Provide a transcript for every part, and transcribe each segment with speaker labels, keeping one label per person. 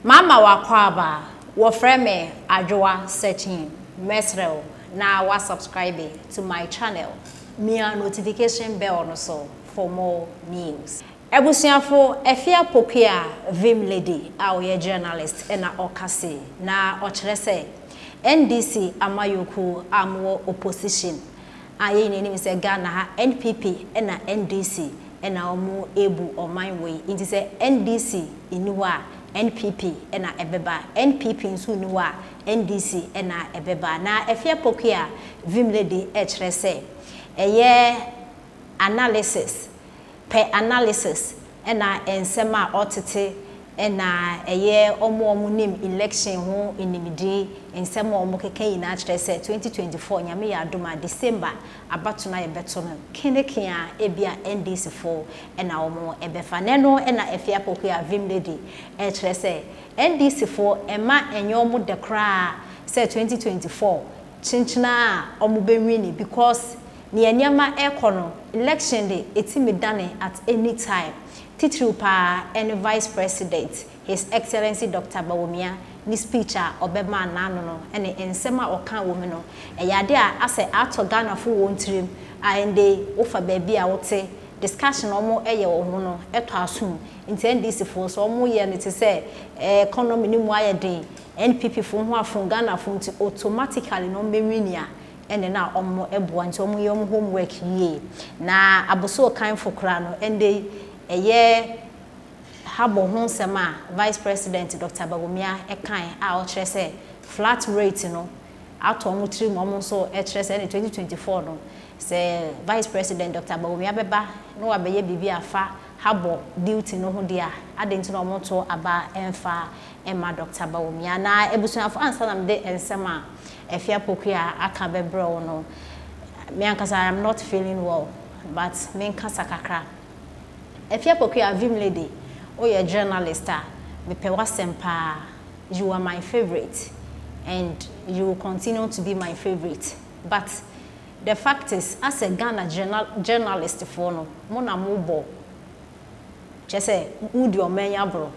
Speaker 1: Mama wakwaba wofreme adwoa searching mesrel na wa subscribe to my channel mia notification bell no so for more news. Ebusiafo efia pokia vim lady a journalist na okase na okyerese NDC amayoku amwo opposition aye ni nim se Ghana ha NPP na NDC na omo ebu oman we inti se NDC iniwa NPP na ebeba NPP nso niwa NDC na ebeba na efia pokia vim lady ekyerese eye analysis per analysis na ensema otete na eye omo nim election ho inimidi ensema omo kekan na kyerese 2024 nyame ya adoma December abato na yebeto no keneken a ebia NDC 4 na omo ebefa neno na efia pokuya vim lady kyerese NDC 4 ema enyo omo de kra say 2024 chinchina omo benwini because ni enyama ekono election day etimi dane at any time titrupa and vice president his excellency Dr. Bawumia ni speaker obema nano no ene ensema oka wo me no eyade a ase ato Ghana fo wontirim ande ofa baabi a wote discussion omo eye wo ho no eto asum nti NDC fo so omo ye ne te se economy ni mu ayede NPP fo ho afun Ghana fo nti automatically no mewinia ene na omo eboa nti omo ye omo homework ye na aboso kan fo kra no ende eye habo ho sema vice president Dr. Bawumia ekan a o kyerese flat rate no ato omo tiri mo so e kyerese 2024 no se vice president Dr. Bawumia beba no abeye bibi afa habo duty no ho dia adenti no omo to aba emfa emma Dr. Bawumia na ebusuafo ansa na mde ensema efia pokuya aka bebro no me ankasa I am not feeling well but me nkasa kakra efia pokuya vim lady oye journalist me pe wasempa you are my favorite and you will continue to be my favorite but the fact is as a Ghana journalist for no mo na mo bo chese udi omenya bro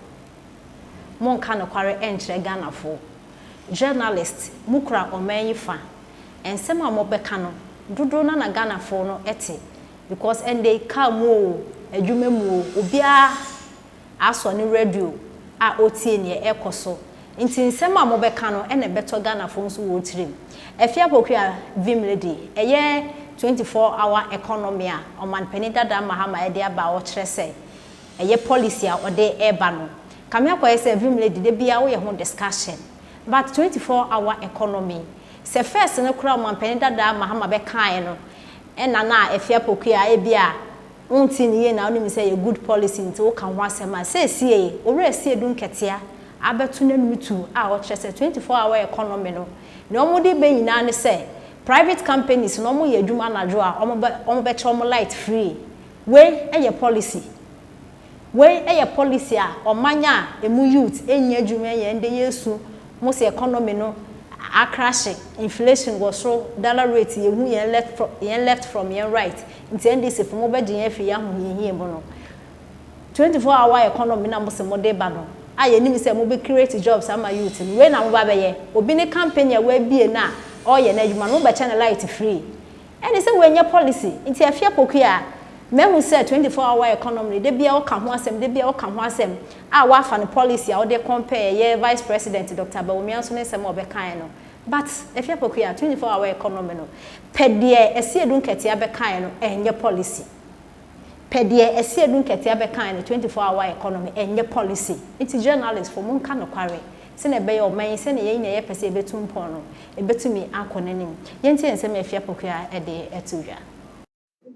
Speaker 1: mo nka no kware entre Ghana for journalist mukra omenyi fa ensema mo beka no dodo na Ghana for no ete because and they come adwuma mu obia aso ni radio a otie ne ekoso nti nsema mo beka no ene beto Ghana for nso wo tirim efia pokua vim lady eye 24-hour economy a oman penida da mahama e dia ba wo kyerese eye policy a ode eba no kamia kwa ese vim lady de bia wo ye ho discussion but 24-hour economy se first ne kura oman penida da mahama be kan no ena na efia pokua e bia unti niye na oni mi say a good policy nti wo kan ho asema say sie owre sie dun ketia abetu nanum tu a wo kyerese 24-hour economy no na omudi be nyina ne say private companies no mo ye adwuma najo a omo be chomo light free we eye policy a omanya emu youth enya adwuma ye nde yesu mo say economy no a crashing inflation go so dollar rate ye hu ye left from ye right nti NDC for mo be din afi ya hu ye mo no 24-hour economy na mo se mo de ba no aye ni mi se mo be create jobs ama youth we na mo ba be ye obi ni campaign ya we bie na o ye na adwuma no be channel light free eni se we nya policy nti afia pokua mehu se 24-hour economy de bia o ka ho asem a wa fa no policy a o de compare ye vice president Dr. Bawumia so ne se mo be kan no but efia pokua 24-hour economy no pedie esiedun ketia be kan no enye policy pedie esiedun ketia be kan no 24-hour economy enye policy it's journalist for mun kan no kware se na be ye o man se na ye nya ye pese e betum pon no e betumi akonanim ye ntie nsem efia pokua e de etudwa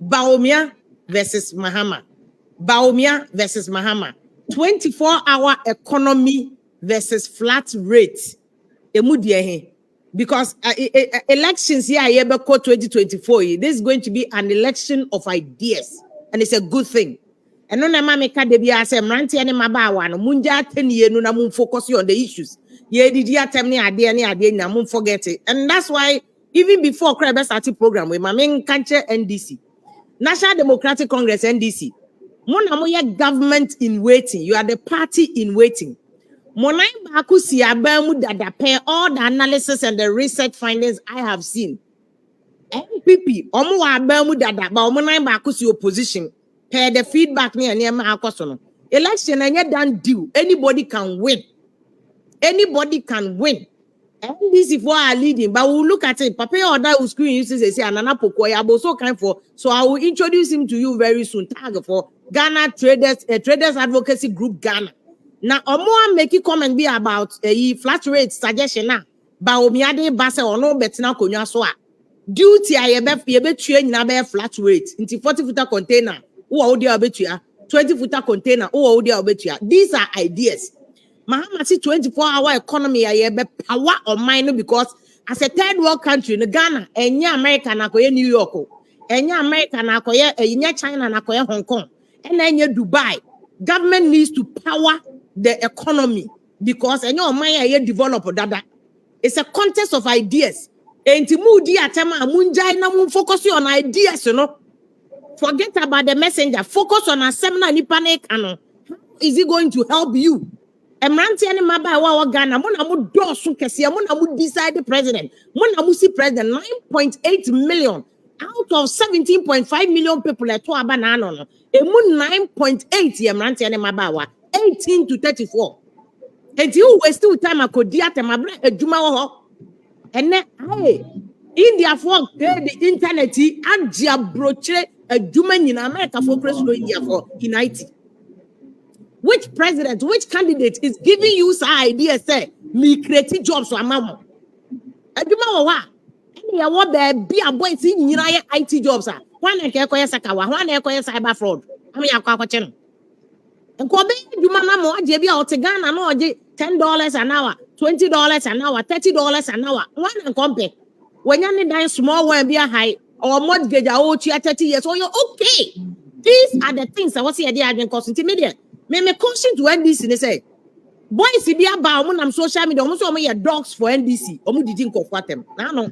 Speaker 2: Bawumia versus Mahama. Bawumia versus Mahama. 24-hour economy versus flat rate. Because elections here, 2024, this is going to be an election of ideas. And it's a good thing. And no namameka debi ase mranti ane mabawa no munja ateni no na mun focus on the issues. Ye didi atem ni ade na mun forget it. And that's why even before Krebe started program with my main country NDC. National Democratic Congress NDC. Monamoya government in waiting. You are the party in waiting. Monai bakusi abamu dada pair all the analysis and the research findings I have seen. MPP, omo wa abamu dada, but monai bakusi opposition. Per the feedback near my akosono. Election and yet done deal. Anybody can win. Anybody can win. NDC for our leading, but we'll look at it. Papa or that will screen you say Anana Pokoya so kind for. So I will introduce him to you very soon. Tag for Ghana Traders Advocacy Group Ghana. Now, Omo make you comment be about a flat rate suggestion now. Bawumia de basa or no betina konya so. Duty I be train na be flat rate into 40-footer container. Who are the abetua? 20-footer container. Who are the abetua? These are ideas. Mahama see 24-hour economy I be power or mine because as a third world country in Ghana, enya America na koye New York, enya America na koye enya China na koye Hong Kong, and enya Dubai. Government needs to power the economy because enya mine aye develop dada. It's a contest of ideas. Enti mudi atema munjai na mun focus on ideas, you know. Forget about the messenger. Focus on a seminar ni panic ano. How is it going to help you? Emranti ani maba wa Ghana mo na mo dosu kese mo na mo decide the president mo na mo see president 9.8 million out of 17.5 million people at aba na no no emu 9.8 emranti ani maba wa 18 to 34 and you waste time akodi atemabra adwuma wo ho ene ai India for the internet agia broche adwuma nyina America for preso India for United. Which president, which candidate is giving you some idea, say, me creating jobs for mama? I do know what? Any award there be a boy seeing IT jobs. One and Kekoya Sakawa, one and cyber fraud. I mean, a channel. And Kobe, you mama, JB or Tegana, no, $10 an hour, $20 an hour, $30 an hour. One and compare. When you're dying small, when be a high or mortgage, 30 years, so you're okay. These are the things I was here, they are going to cost intermediate. Me caution to NDC, they say, boys, if you are bound on social media, almost all my dogs for NDC, almost didn't go for them. No,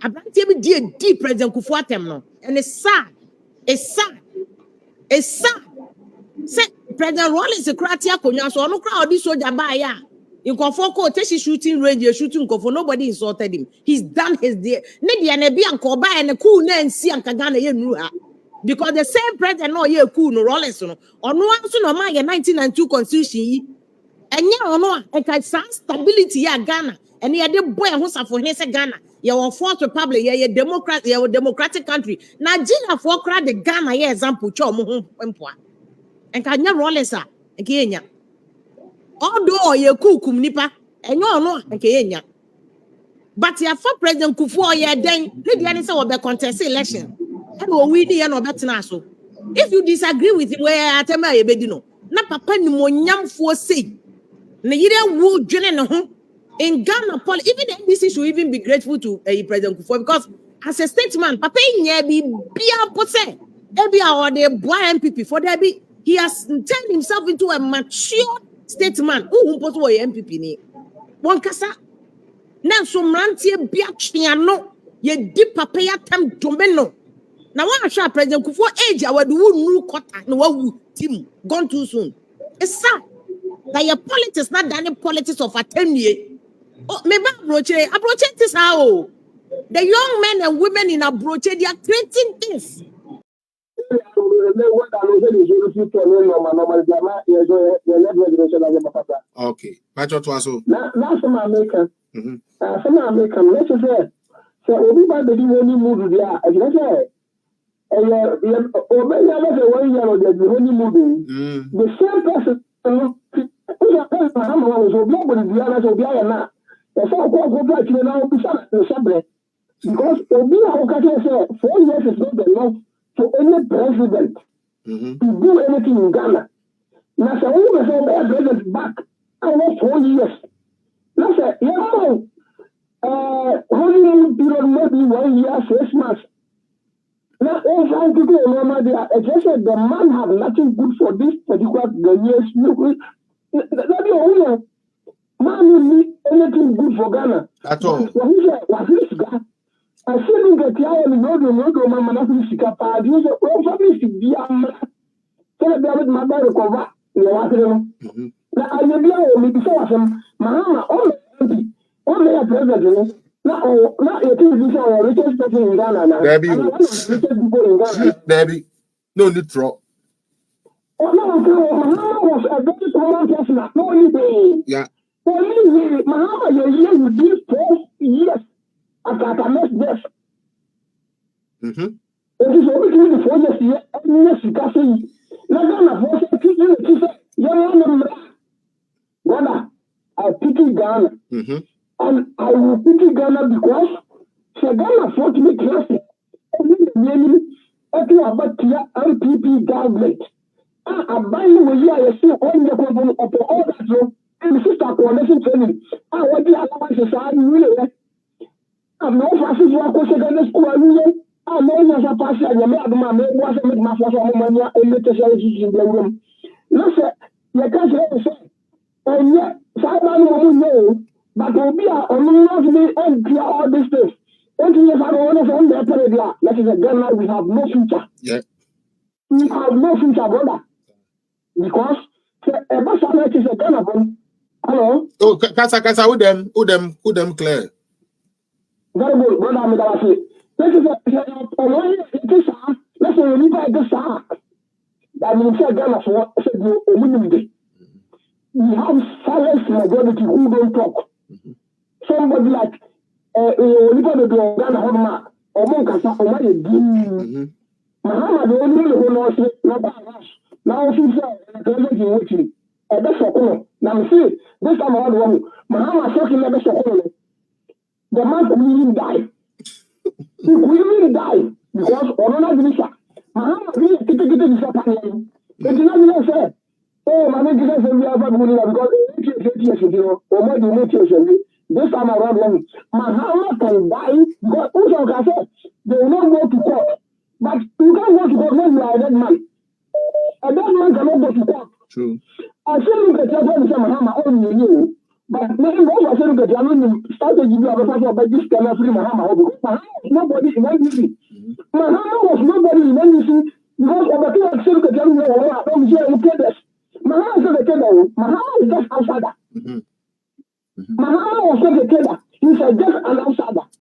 Speaker 2: I brought him deep president for them, no, and it's sad. It's sad. It's sad. Say, President Rollins, a cratia, so no crowd, this soldier by ya. In Kofoko, Teshi shooting range, shooting Kofo, nobody insulted him. He's done his day. Nedi and a bian Koba and a cool name, see and Kagana, you knew her. Because the same president no ye cool no Rollins no or no one no my 1992 constitution and ya no and can stability ya Ghana and ya the boy who for his Ghana your fourth republic ya democratic country Nigeria for crowd the Ghana ya example cho mo empoa and can ya Rollins and Kenya although ye cool kum nipa and you no and Kenya but ya for president Kufuor ya then le dia say we be contest election. If you disagree with him, where I tell me, no, not papa ni monyam for say, Nigeria would join in Ghana, even the NDC should even be grateful to President Kufuor because as a statesman, papa be a pose, every hour the boy MPP for there be he has turned himself into a mature statesman who put away MPP ni one kasa now so mantie be a chiano ye deep papa ya tam domeno. Now, one shot President Kufuor age, I would new quarter, no team gone too soon. It's sad that your politics not done politics of a 10 year. Oh, maybe approach this how the young men and women in approach they are creating things.
Speaker 3: Okay, that's what was so.
Speaker 4: That's some American. Some American. Let's say, so we buy the only move there. As I say. The same person because 4 years is not enough for any president to do anything in Ghana. Now, so we will president back almost 4 years. Now, honeymoon period maybe 1 year, 6 months. Now, all people normal there. Just said the man have nothing good for this particular years. That be all. Man need anything good for Ghana.
Speaker 3: That's all.
Speaker 4: What is guy? I said that I am no mama nothing sika pa. You say, "Oh, family should be am." So that David my brother cover. You want to know? Now I may be able to say him, Mahama, all the president. Now it is the richest person in Ghana.
Speaker 3: Debbie,
Speaker 4: One of the richest people in Ghana.
Speaker 3: Debbie, no need to.
Speaker 4: Oh no, Mahama was a very common person. No only
Speaker 3: Yeah.
Speaker 4: Only Mahama, you with these 12 years at Akame's death. It is only the 4 years here, and yes, you can see. Now, for young brother, I pity Ghana. And I will pity Ghana because Ghana fought me classic. And then the name about RPP government. I buy you a year, I see all the problem of all that room. And the sister coalition training. I want the allowance society really. I'm no fascist work for secondary school. I know as a pastor, and my was a my father money and let us in the room. No, sir, you can't say. And yet, someone who know, but will be on all this stuff. 20 years ago, one of them, that is a Ghana, we have no future.
Speaker 3: Yeah.
Speaker 4: We have no future, brother. Because a Bassanet is a Ghana. Hello?
Speaker 3: Oh, Kasa, who them clear?
Speaker 4: Very good, brother. I'm going to say. This is let's say we buy this that means Ghana for a minimum day. We have silent majority who don't talk. Somebody like Oliver the Ghana Homa or Monkasa or Maya Mahama, the only who knows not by us. Now, she's a waiting. And that's a call. Now, see, this time around one, Mahama talking about the call. The man will die. He will die because Orona Grisha. Mahama really get this happening. It is not even said. Oh, my name is we have a money because 8 years ago, or more than 8 years ago, this time around one, Mahama can die because also can say they will not go to court. But you can't go to court when you are a dead man. A dead man cannot go to court.
Speaker 3: True.
Speaker 4: I say look at your Mahama only you. But maybe also I say look at your strategy you have a person about this cannot free Mahama because Mahama was nobody in NDC. Mahama was nobody in NDC because of the thing I say look at your I don't hear you play this. Mahama is not a killer. Mahama is just outsider. Mahama was not a killer. He's just an outsider.